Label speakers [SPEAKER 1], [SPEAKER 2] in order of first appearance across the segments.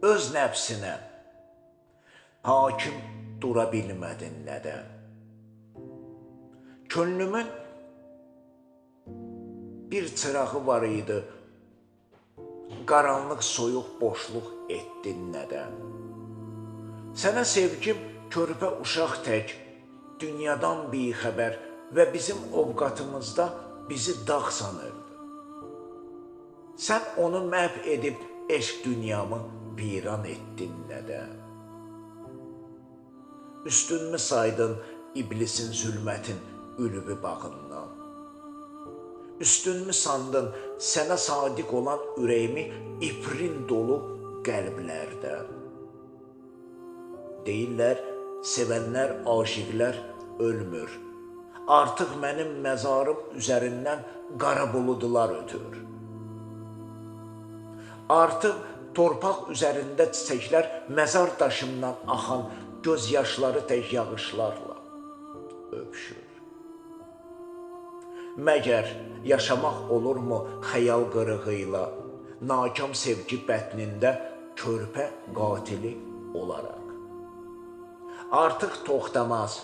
[SPEAKER 1] öz nəfsinə hakim dura bilmədin nədən? Könlümün bir çırağı var idi, qaranlıq soyuq boşluq etdin nədən? Sənə sevgim körpə uşaq tək, dünyadan bixəbər və bizim ovqatımızda bizi dağ sanırdı. Sən onu məhv edib eşq dünyamı viran etdin nədən? Üstünmü saydın iblisin zülmətin ülvi bağından? Üstünmü sandın sənə sadiq olan ürəyimi ifrin dolu qəlblərdən? Deyirlər, sevənlər, aşiqlər ölmür. Artıq mənim məzarım üzərindən qara buludlar ötür. Artıq torpaq üzərində çiçəklər məzar daşımdan axan göz yaşları tək yağışlarla öpüşür. Məgər yaşamaq olurmu xəyal qırığıyla, nakam sevgi bətnində körpə qatili olaraq? Artıq toxtamaz,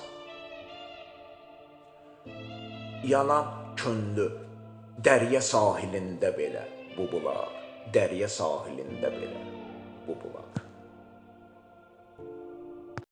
[SPEAKER 1] yanan könlü dərya sahilində belə bu bulaq, dərya sahilində belə bu bulaq.